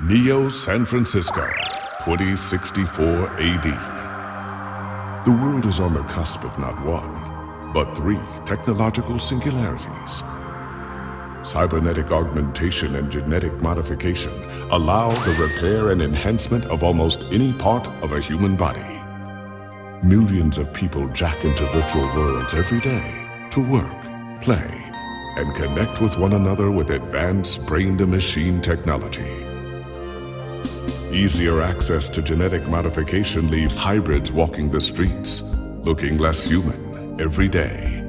Neo San Francisco, 2064 AD. The world is on the cusp of not one, but three technological singularities. Cybernetic augmentation and genetic modification allow the repair and enhancement of almost any part of a human body. Millions of people jack into virtual worlds every day to work, play, and connect with one another with advanced brain-to-machine technology. Easier access to genetic modification leaves hybrids walking the streets, looking less human every day.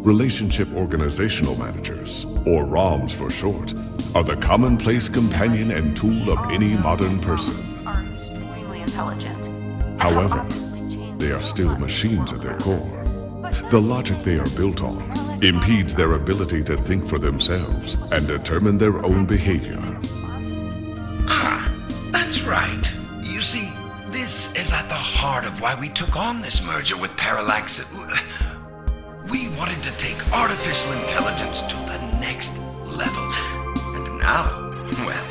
Relationship Organizational Managers, or ROMs for short, are the commonplace companion and tool of any modern person. Are extremely intelligent. However, they are still machines at their core. The logic they are built on impedes their ability to think for themselves and determine their own behavior. That's right. You see, this is at the heart of why we took on this merger with Parallax. We wanted to take artificial intelligence to the next level. And now, well,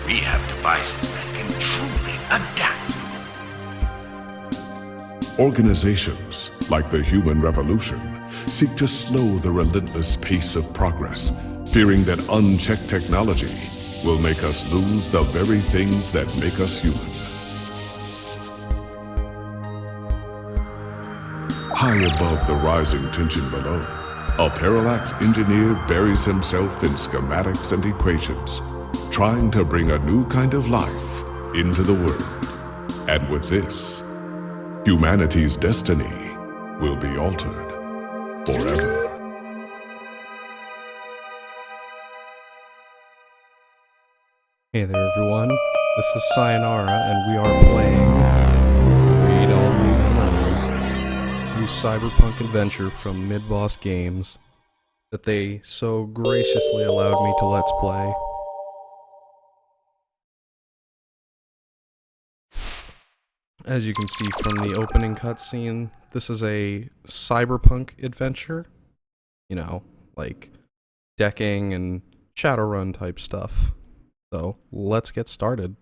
we have devices that can truly adapt. Organizations, like the Human Revolution, seek to slow the relentless pace of progress, fearing that unchecked technology will make us lose the very things that make us human. High above the rising tension below, a Parallax engineer buries himself in schematics and equations, trying to bring a new kind of life into the world. And with this, humanity's destiny will be altered forever. Hey there everyone, this is Sayonara and we are playing Read Only Memories, new cyberpunk adventure from Mid-Boss Games that they so graciously allowed me to let's play. As you can see from the opening cutscene, this is a cyberpunk adventure. You know, like decking and Shadowrun type stuff. So, let's get started.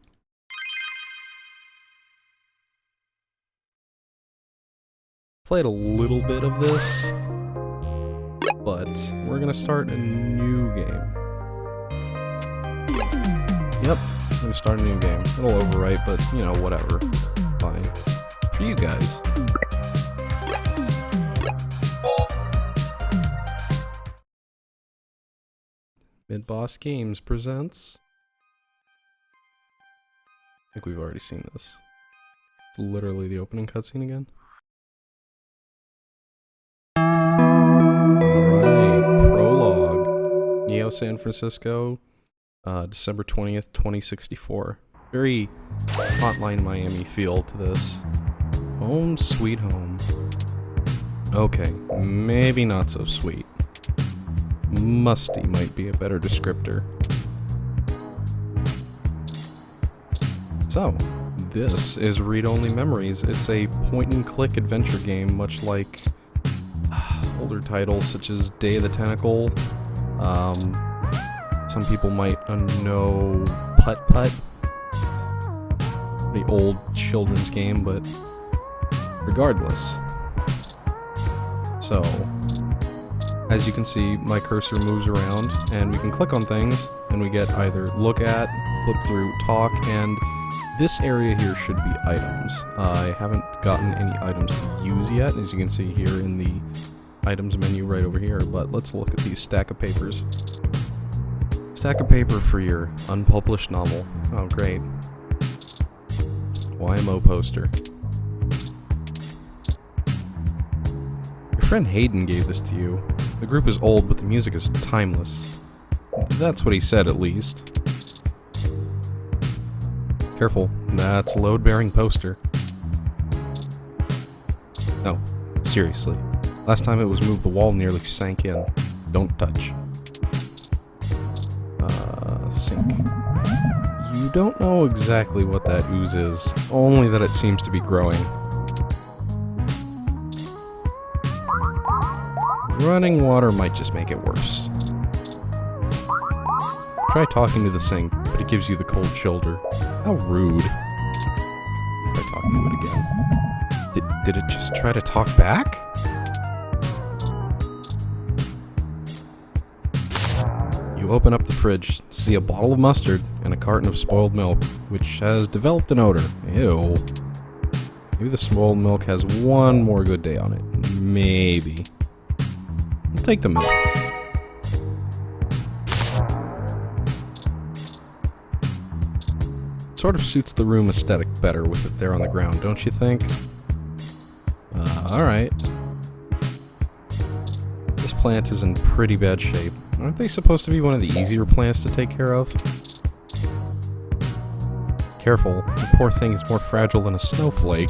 Played a little bit of this, but we're gonna start a new game. Yep, we're gonna start a new game. It'll overwrite, but you know, whatever. Fine. For you guys. Mid-Boss Games presents... I think we've already seen this. It's literally the opening cutscene again. Alright, prologue. Neo San Francisco, December 20th, 2064. Very Hotline Miami feel to this. Home sweet home. Okay, maybe not so sweet. Musty might be a better descriptor. So, this is Read Only Memories. It's a point-and-click adventure game, much like older titles such as Day of the Tentacle. Some people might know Putt-Putt. The old children's game, but regardless. So, as you can see, my cursor moves around, and we can click on things, and we get either look at, flip through, talk, and this area here should be items. I haven't gotten any items to use yet, as you can see here in the items menu right over here, but let's look at these stack of papers. Stack of paper for your unpublished novel. Oh, great. YMO poster. Your friend Hayden gave this to you. The group is old, but the music is timeless. That's what he said, at least. Careful, that's a load-bearing poster. No, seriously. Last time it was moved, the wall nearly sank in. Don't touch. Sink. You don't know exactly what that ooze is, only that it seems to be growing. Running water might just make it worse. Try talking to the sink, but it gives you the cold shoulder. How rude. Try talking to it again. Did it just try to talk back? You open up the fridge, see a bottle of mustard, and a carton of spoiled milk, which has developed an odor. Ew. Maybe the spoiled milk has one more good day on it. Maybe. I'll take the milk. Sort of suits the room aesthetic better with it there on the ground, don't you think? Alright. This plant is in pretty bad shape. Aren't they supposed to be one of the easier plants to take care of? Careful, the poor thing is more fragile than a snowflake.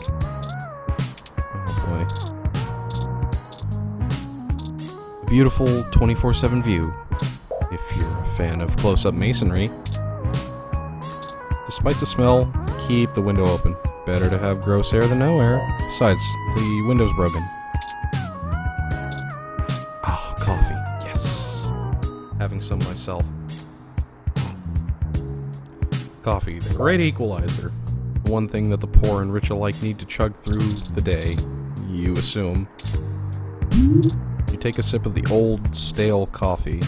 Oh boy. A beautiful 24/7 view, if you're a fan of close-up masonry. Despite the smell, keep the window open. Better to have gross air than no air. Besides, the window's broken. Oh, coffee. Yes. Having some myself. Coffee, the great equalizer. The one thing that the poor and rich alike need to chug through the day, you assume. You take a sip of the old, stale coffee.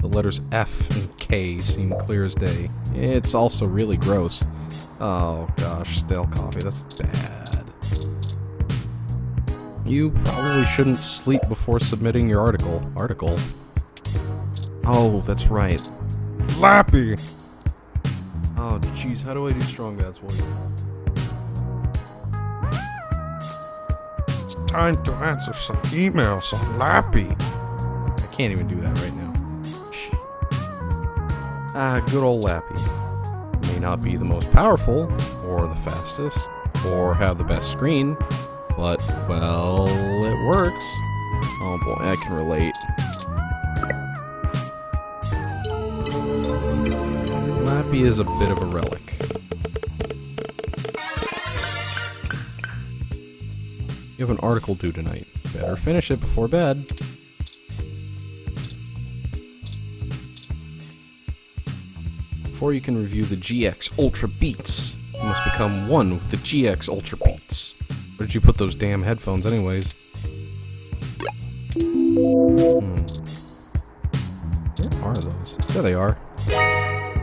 The letters F and K seem clear as day. It's also really gross. Oh gosh, stale coffee, that's bad. You probably shouldn't sleep before submitting your article. Oh, that's right. Lappy! Oh jeez, how do I do strong bats for you? It's time to answer some emails on Lappy. I can't even do that right now. Good old Lappy. May not be the most powerful, or the fastest, or have the best screen, but, well, it works. Oh boy, I can relate. Lappy is a bit of a relic. You have an article due tonight. Better finish it before bed. Before you can review the GX Ultra Beats, you must become one with the GX Ultra Beats. Where did you put those damn headphones anyways? Where are those? There they are.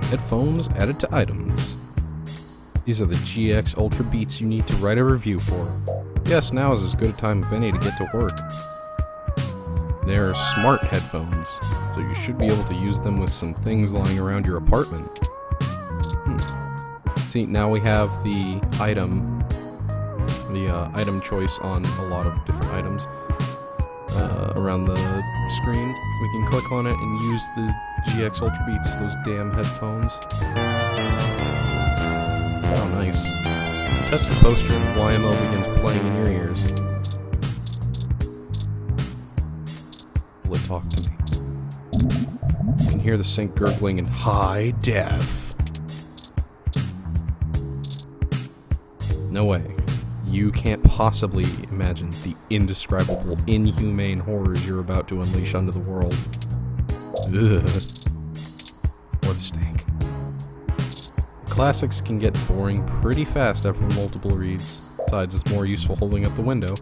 Headphones added to items. These are the GX Ultra Beats you need to write a review for. Yes, now is as good a time as any to get to work. They're smart headphones, so you should be able to use them with some things lying around your apartment. See, now we have the item choice on a lot of different items around the screen. We can click on it and use the GX Ultra Beats, those damn headphones. Oh, nice. Touch the poster and YMO begins playing in your ears. Will it talk to me? You can hear the sink gurgling in high def. No way. You can't possibly imagine the indescribable, inhumane horrors you're about to unleash onto the world. Ugh. Or the stank. The classics can get boring pretty fast after multiple reads. Besides, it's more useful holding up the window.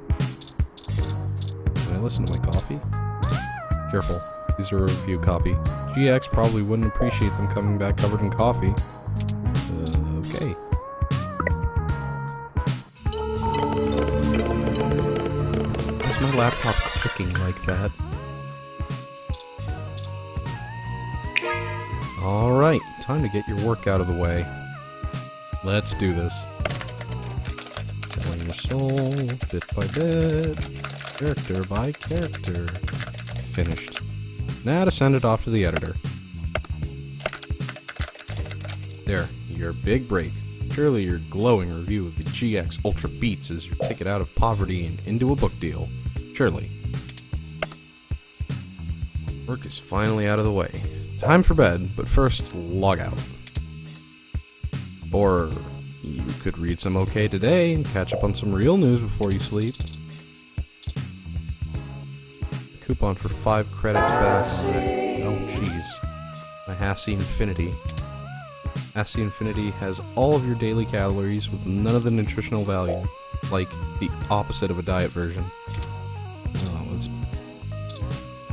Can I listen to my coffee? Careful. These are a review copy. GX probably wouldn't appreciate them coming back covered in coffee. Okay. Why's my laptop clicking like that? Alright, time to get your work out of the way. Let's do this. Selling your soul, bit by bit, character by character. Finished. Now to send it off to the editor. There, your big break. Surely your glowing review of the GX Ultra Beats is your ticket out of poverty and into a book deal. Surely. Work is finally out of the way. Time for bed, but first, log out. Or you could read some OK Today and catch up on some real news before you sleep. Coupon for 5 credits back on it. Oh, jeez. My Hassie Infinity. SC Infinity has all of your daily calories with none of the nutritional value, like the opposite of a diet version. Oh, it's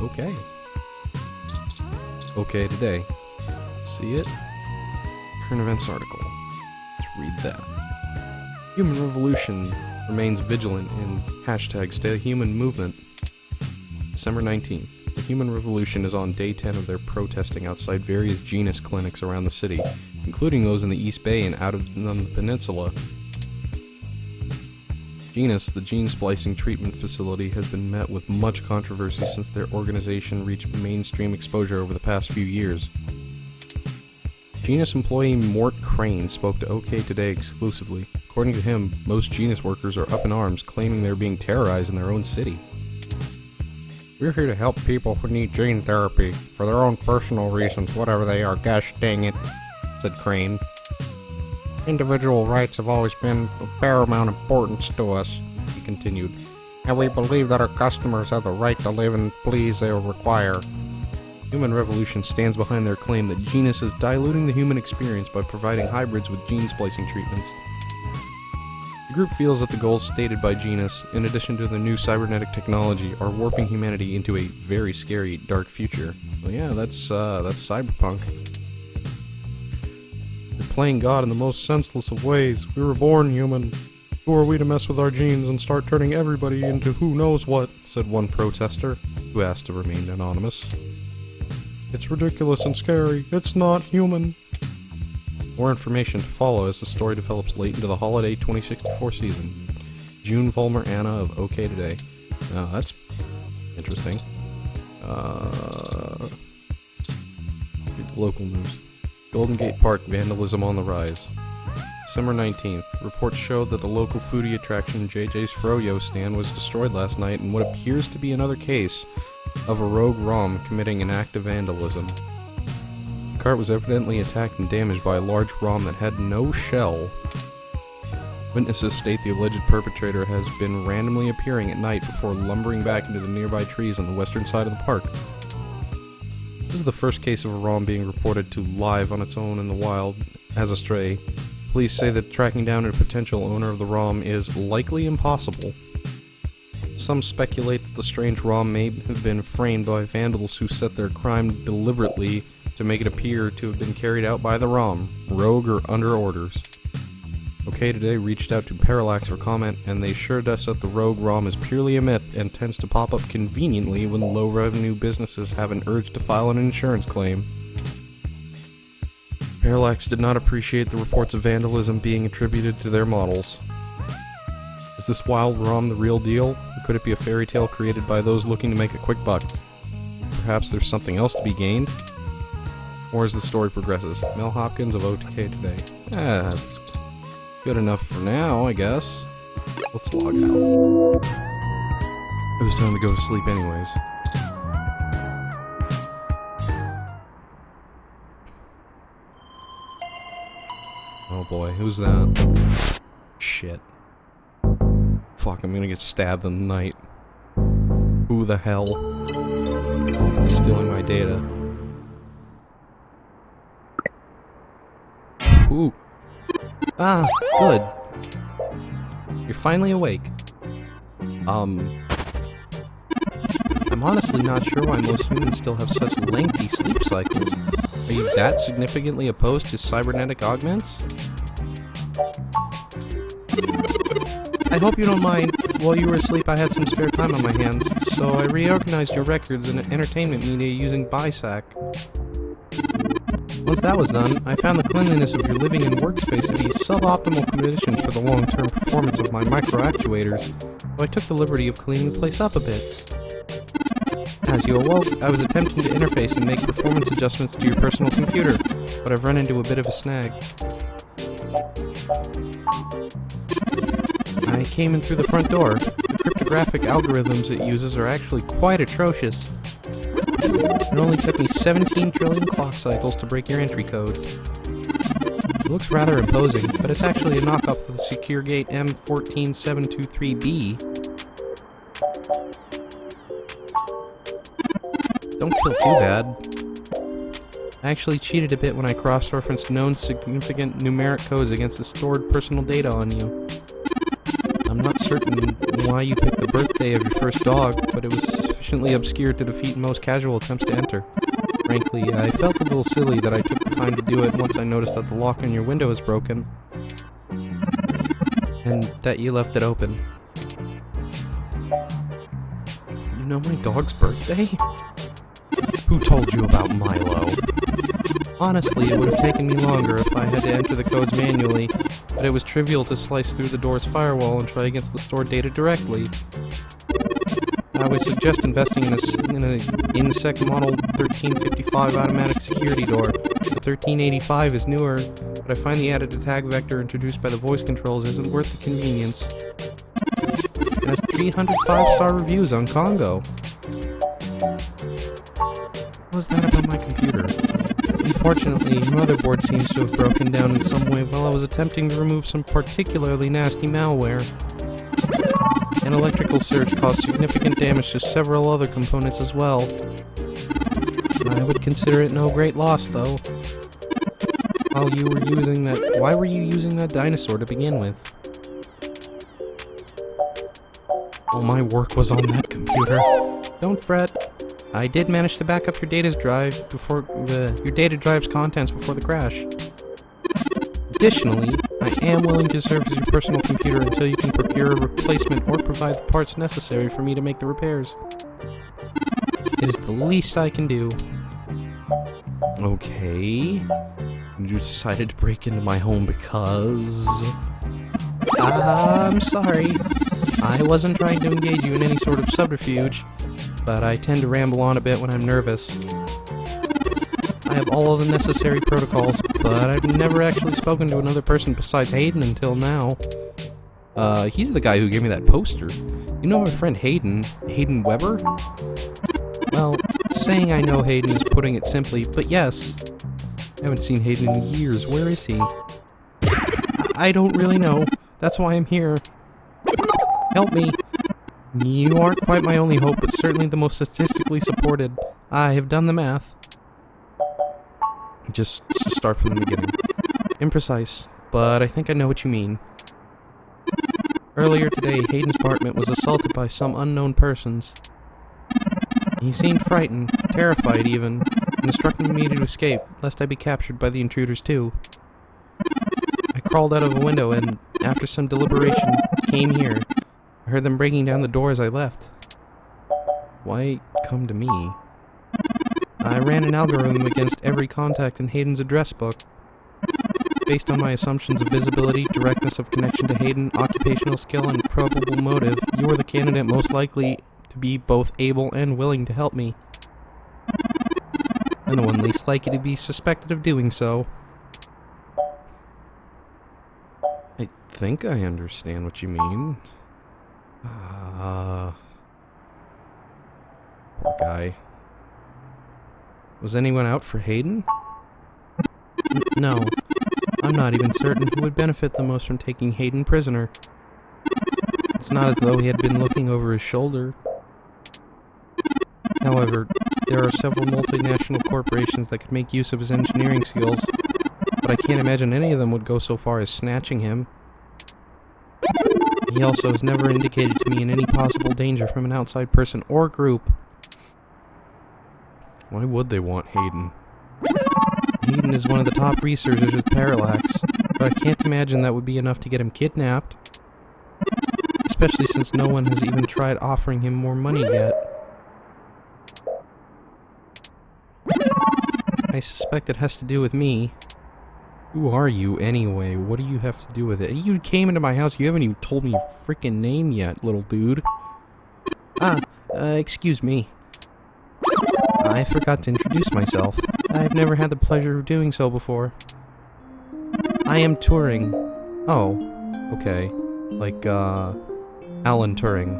okay. Okay today. See it? Current events article. Let's read that. Human Revolution remains vigilant in hashtag Stay Human movement. December 19th. The Human Revolution is on day 10 of their protesting outside various genus clinics around the city, including those in the East Bay and out of the peninsula. Genus, the gene splicing treatment facility, has been met with much controversy since their organization reached mainstream exposure over the past few years. Genus employee Mort Crane spoke to OK Today exclusively. According to him, most Genus workers are up in arms, claiming they're being terrorized in their own city. We're here to help people who need gene therapy for their own personal reasons, whatever they are, gosh dang it, said Crane. Individual rights have always been of paramount importance to us, he continued, and we believe that our customers have the right to live and please they require. Human Revolution stands behind their claim that Genus is diluting the human experience by providing hybrids with gene splicing treatments. The group feels that the goals stated by Genus, in addition to the new cybernetic technology, are warping humanity into a very scary, dark future. Well, yeah, that's Cyberpunk. They're playing God in the most senseless of ways. We were born human. Who are we to mess with our genes and start turning everybody into who knows what, said one protester, who asked to remain anonymous. It's ridiculous and scary. It's not human. More information to follow as the story develops late into the holiday 2064 season. June Vollmer Anna of OK Today. Oh, that's interesting. Read the local news. Golden Gate Park vandalism on the rise. December 19th. Reports show that the local foodie attraction JJ's Froyo stand was destroyed last night in what appears to be another case of a rogue ROM committing an act of vandalism. The cart was evidently attacked and damaged by a large ROM that had no shell. Witnesses state the alleged perpetrator has been randomly appearing at night before lumbering back into the nearby trees on the western side of the park. This is the first case of a ROM being reported to live on its own in the wild as a stray. Police say that tracking down a potential owner of the ROM is likely impossible. Some speculate that the strange ROM may have been framed by vandals who set their crime deliberately to make it appear to have been carried out by the ROM, rogue or under orders. OK Today reached out to Parallax for comment, and they assured us that the rogue ROM is purely a myth and tends to pop up conveniently when low-revenue businesses have an urge to file an insurance claim. Parallax did not appreciate the reports of vandalism being attributed to their models. Is this wild ROM the real deal, or could it be a fairy tale created by those looking to make a quick buck? Perhaps there's something else to be gained? Or as the story progresses, Mel Hopkins of OK Today. That's good enough for now, I guess. Let's log out. It was time to go to sleep anyways. Oh boy, who's that? Shit. Fuck, I'm gonna get stabbed in the night. Who the hell is stealing my data? Ooh. Ah, good. You're finally awake. I'm honestly not sure why most humans still have such lengthy sleep cycles. Are you that significantly opposed to cybernetic augments? I hope you don't mind. While you were asleep, I had some spare time on my hands, so I reorganized your records and entertainment media using BISAC. Once that was done, I found the cleanliness of your living and workspace to be suboptimal conditions for the long-term performance of my micro-actuators, so I took the liberty of cleaning the place up a bit. As you awoke, I was attempting to interface and make performance adjustments to your personal computer, but I've run into a bit of a snag. I came in through the front door. The cryptographic algorithms it uses are actually quite atrocious. It only took me 17 trillion clock cycles to break your entry code. It looks rather imposing, but it's actually a knockoff of the SecureGate M14723B. Don't feel too bad. I actually cheated a bit when I cross-referenced known significant numeric codes against the stored personal data on you. I'm not certain why you picked the birthday of your first dog, but it was sufficiently obscure to defeat most casual attempts to enter. Frankly, I felt a little silly that I took the time to do it once I noticed that the lock on your window is broken. And that you left it open. You know my dog's birthday? Who told you about Milo? Honestly, it would have taken me longer if I had to enter the codes manually, but it was trivial to slice through the door's firewall and try against the stored data directly. I would suggest investing in a InSec Model 1355 automatic security door. The 1385 is newer, but I find the added attack vector introduced by the voice controls isn't worth the convenience. It has 300 5-star reviews on Congo. What was that about my computer? Unfortunately, motherboard seems to have broken down in some way while I was attempting to remove some particularly nasty malware. An electrical surge caused significant damage to several other components as well. I would consider it no great loss, though. Why were you using that dinosaur to begin with? All my work was on that computer. Don't fret. I did manage to back up your data drive's contents before the crash. Additionally, I am willing to serve as your personal computer until you can procure a replacement or provide the parts necessary for me to make the repairs. It is the least I can do. Okay. You decided to break into my home because... I'm sorry. I wasn't trying to engage you in any sort of subterfuge, but I tend to ramble on a bit when I'm nervous. I have all of the necessary protocols, but I've never actually spoken to another person besides Hayden until now. He's the guy who gave me that poster. You know my friend Hayden Weber? Well, saying I know Hayden is putting it simply, but yes. I haven't seen Hayden in years. Where is he? I don't really know. That's why I'm here. Help me. You aren't quite my only hope, but certainly the most statistically supported. I have done the math. Just start from the beginning. Imprecise, but I think I know what you mean. Earlier today, Hayden's apartment was assaulted by some unknown persons. He seemed frightened, terrified even, and instructed me to escape, lest I be captured by the intruders too. I crawled out of a window and, after some deliberation, came here. I heard them breaking down the door as I left. Why come to me? I ran an algorithm against every contact in Hayden's address book. Based on my assumptions of visibility, directness of connection to Hayden, occupational skill, and probable motive, you are the candidate most likely to be both able and willing to help me. And the one least likely to be suspected of doing so. I think I understand what you mean. Poor guy. Was anyone out for Hayden? No. I'm not even certain who would benefit the most from taking Hayden prisoner. It's not as though he had been looking over his shoulder. However, there are several multinational corporations that could make use of his engineering skills, but I can't imagine any of them would go so far as snatching him. He also has never indicated to me in any possible danger from an outside person or group. Why would they want Hayden? Hayden is one of the top researchers with Parallax, but I can't imagine that would be enough to get him kidnapped. Especially since no one has even tried offering him more money yet. I suspect it has to do with me. Who are you, anyway? What do you have to do with it? You came into my house, you haven't even told me your freaking name yet, little dude. Excuse me. I forgot to introduce myself. I've never had the pleasure of doing so before. I am Turing. Oh, okay. Like, Alan Turing.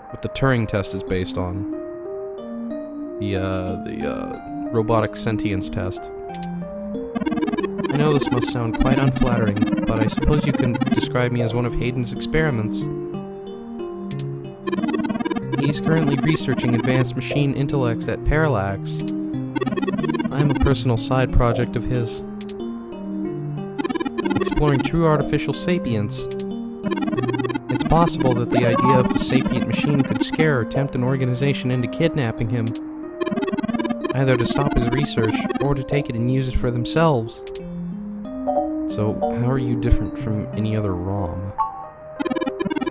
What the Turing test is based on. The robotic sentience test. I know this must sound quite unflattering, but I suppose you can describe me as one of Hayden's experiments. He's currently researching advanced machine intellects at Parallax. I'm a personal side project of his. Exploring true artificial sapience. It's possible that the idea of a sapient machine could scare or tempt an organization into kidnapping him, either to stop his research or to take it and use it for themselves. So, how are you different from any other ROM?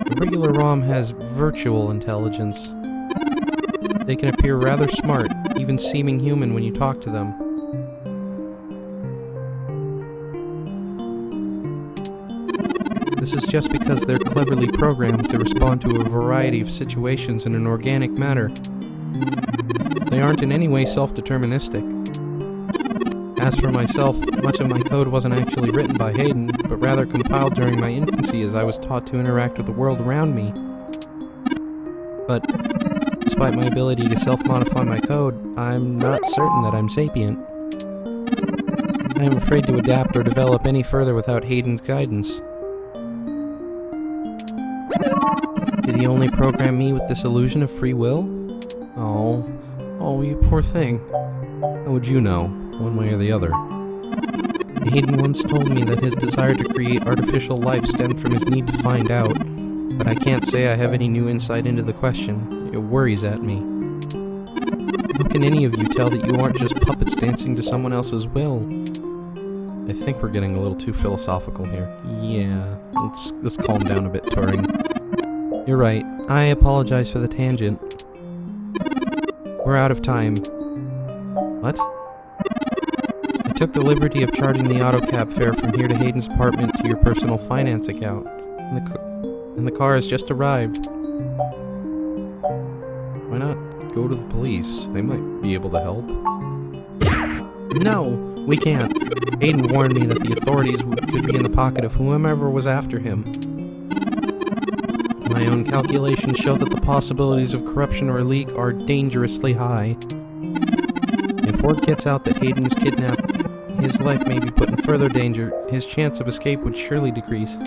A regular ROM has virtual intelligence. They can appear rather smart, even seeming human when you talk to them. This is just because they're cleverly programmed to respond to a variety of situations in an organic manner. They aren't in any way self-deterministic. As for myself, much of my code wasn't actually written by Hayden, but rather compiled during my infancy as I was taught to interact with the world around me. But, despite my ability to self-modify my code, I'm not certain that I'm sapient. I am afraid to adapt or develop any further without Hayden's guidance. Did he only program me with this illusion of free will? Oh, you poor thing. How would you know, one way or the other? Hayden once told me that his desire to create artificial life stemmed from his need to find out, but I can't say I have any new insight into the question. It worries at me. How can any of you tell that you aren't just puppets dancing to someone else's will? I think we're getting a little too philosophical here. Yeah, let's calm down a bit, Turing. You're right. I apologize for the tangent. We're out of time. What? I took the liberty of charging the auto cab fare from here to Hayden's apartment to your personal finance account. And the car has just arrived. Why not go to the police? They might be able to help. No, we can't. Hayden warned me that the authorities could be in the pocket of whomever was after him. My own calculations show that the possibilities of corruption or leak are dangerously high. If word gets out that Hayden was kidnapped, his life may be put in further danger. His chance of escape would surely decrease.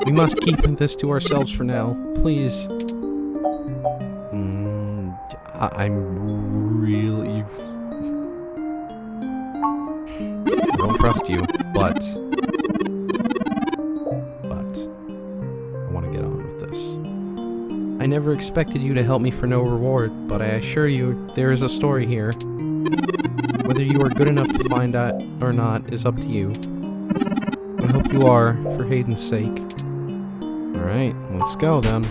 We must keep this to ourselves for now, please. I'm really... I don't trust you, but I want to get on with this. I never expected you to help me for no reward, but I assure you there is a story here. Whether you are good enough to find out or not is up to you. I hope you are, for Hayden's sake. Alright, let's go then.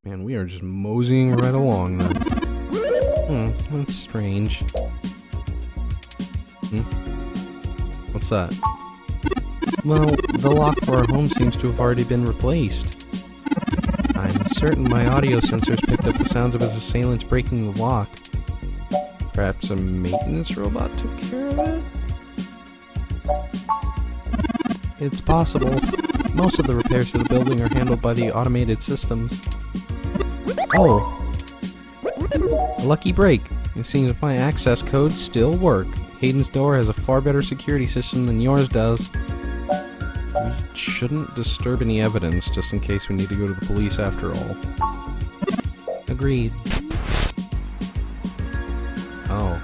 Man, we are just moseying right along then. That's strange. What's that? Well, the lock for our home seems to have already been replaced. I'm certain my audio sensors picked up the sounds of his assailants breaking the lock. Perhaps a maintenance robot took care of it? It's possible. Most of the repairs to the building are handled by the automated systems. Oh! A lucky break. It seems that my access codes still work. Hayden's door has a far better security system than yours does. We shouldn't disturb any evidence, just in case we need to go to the police after all. Agreed. Oh.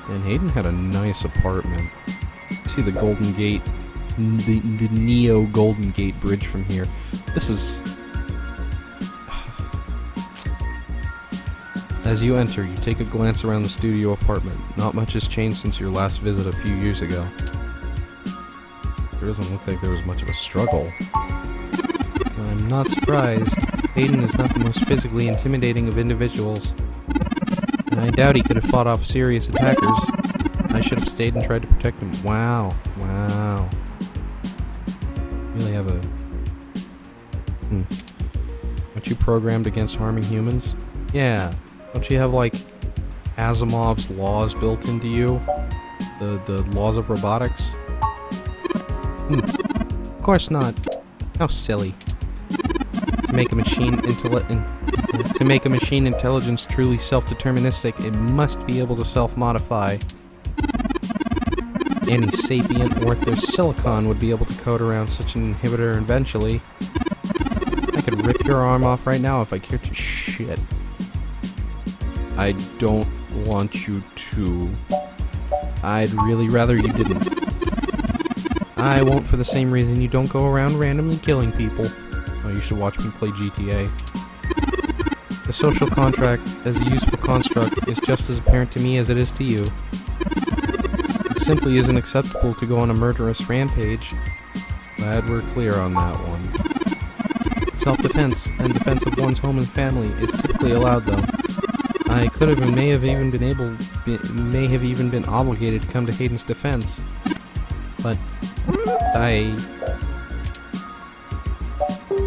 And Hayden had a nice apartment. See the Golden Gate, the Neo Golden Gate Bridge from here. This is... As you enter, you take a glance around the studio apartment. Not much has changed since your last visit a few years ago. It doesn't look like there was much of a struggle. I'm not surprised. Hayden is not the most physically intimidating of individuals. And I doubt he could have fought off serious attackers. I should have stayed and tried to protect him. Wow. Wow. Really have a... Aren't you programmed against harming humans? Yeah. Don't you have, like, Asimov's laws built into you? The laws of robotics? Of course not. How silly. To make a machine intelligence truly self-deterministic, it must be able to self-modify. Any sapient worth their silicon would be able to code around such an inhibitor eventually. I could rip your arm off right now if I cared to. Shit. I don't want you to. I'd really rather you didn't. I won't for the same reason you don't go around randomly killing people. Oh, you should watch me play GTA. The social contract, as a useful construct, is just as apparent to me as it is to you. It simply isn't acceptable to go on a murderous rampage. Glad we're clear on that one. Self-defense and defense of one's home and family is typically allowed, though. I could have and may have even been obligated to come to Hayden's defense, but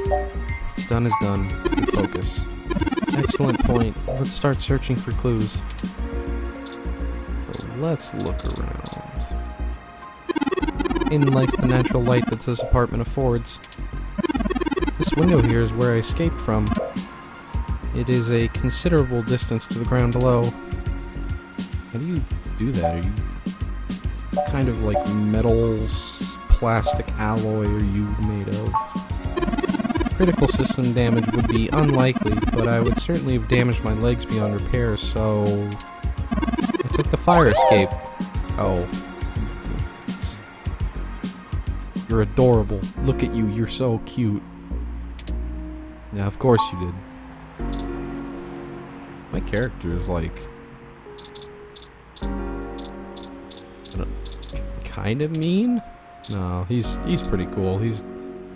What's done is done. Focus. Excellent point. Let's start searching for clues. So let's look around. Hayden likes the natural light that this apartment affords. This window here is where I escaped from. It is a considerable distance to the ground below. How do you do that? Are you kind of like metals, plastic alloy are you made of? Critical system damage would be unlikely, but I would certainly have damaged my legs beyond repair, so I took the fire escape. Oh. You're adorable. Look at you, you're so cute. Yeah, of course you did. My character is like... kind of mean? No, he's pretty cool.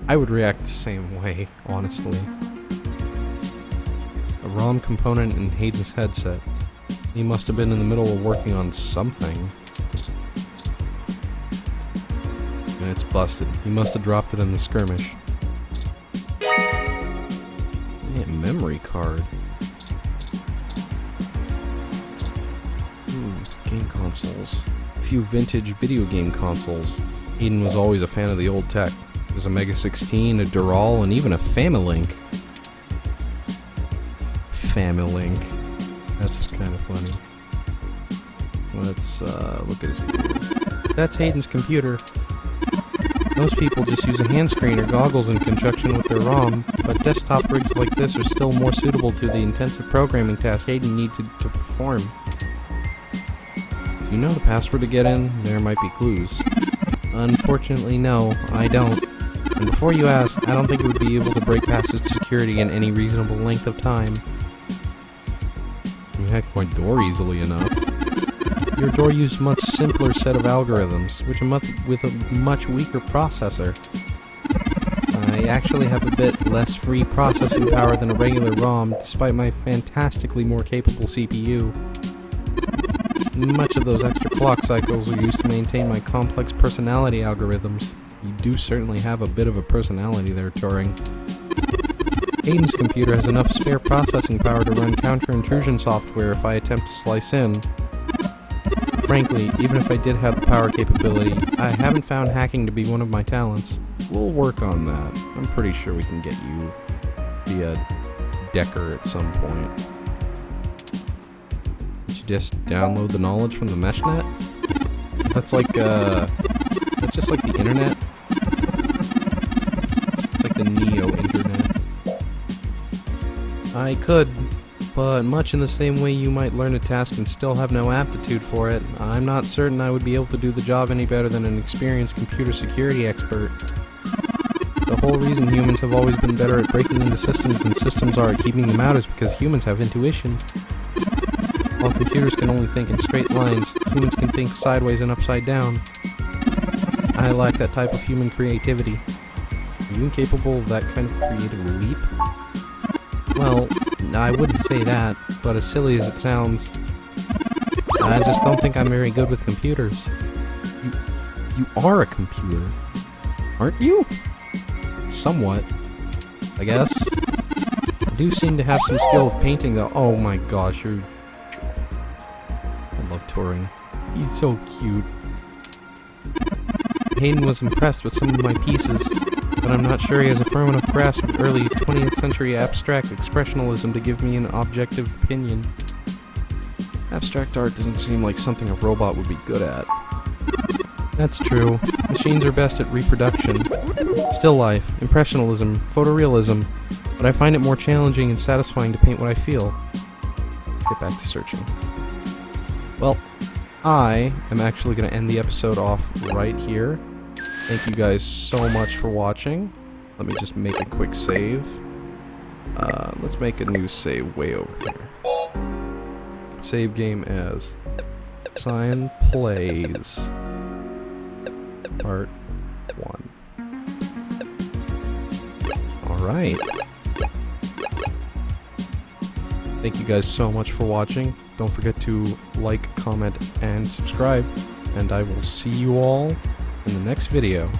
I would react the same way, honestly. A ROM component in Hayden's headset. He must have been in the middle of working on something. And it's busted. He must have dropped it in the skirmish. Yeah, memory card. Game consoles. A few vintage video game consoles. Hayden was always a fan of the old tech. There's a Mega 16, a Dural, and even a Familink. Familink. That's kind of funny. Let's look at his computer. That's Hayden's computer. Most people just use a hand screen or goggles in conjunction with their ROM, but desktop rigs like this are still more suitable to the intensive programming tasks Hayden needs to perform. Do you know the password to get in? There might be clues. Unfortunately, no, I don't. And before you ask, I don't think it would be able to break past its security in any reasonable length of time. You hacked my door easily enough. Your door used a much simpler set of algorithms, with a much weaker processor. I actually have a bit less free processing power than a regular ROM, despite my fantastically more capable CPU. Much of those extra clock cycles are used to maintain my complex personality algorithms. You do certainly have a bit of a personality there, Turing. Hayden's computer has enough spare processing power to run counter-intrusion software if I attempt to slice in. Frankly, even if I did have the power capability, I haven't found hacking to be one of my talents. We'll work on that. I'm pretty sure we can get you via Decker at some point. Just download the knowledge from the meshnet? That's like, that's just like the internet. It's like the neo-internet. I could, but much in the same way you might learn a task and still have no aptitude for it, I'm not certain I would be able to do the job any better than an experienced computer security expert. The whole reason humans have always been better at breaking into systems than systems are at keeping them out is because humans have intuition. While computers can only think in straight lines, humans can think sideways and upside down. I lack that type of human creativity. Are you incapable of that kind of creative leap? Well, I wouldn't say that, but as silly as it sounds, I just don't think I'm very good with computers. You are a computer, aren't you? Somewhat, I guess. I do seem to have some skill with painting though. Oh my gosh, I love Turing. He's so cute. Hayden was impressed with some of my pieces, but I'm not sure he has a firm enough grasp of early 20th century abstract expressionism to give me an objective opinion. Abstract art doesn't seem like something a robot would be good at. That's true. Machines are best at reproduction. Still life, impressionism, photorealism. but I find it more challenging and satisfying to paint what I feel. Let's get back to searching. Well, I am actually going to end the episode off right here. Thank you guys so much for watching. Let me just make a quick save. Let's make a new save way over here. Save game as Cyan Plays Part 1. Alright. Thank you guys so much for watching. Don't forget to like, comment, and subscribe. And I will see you all in the next video.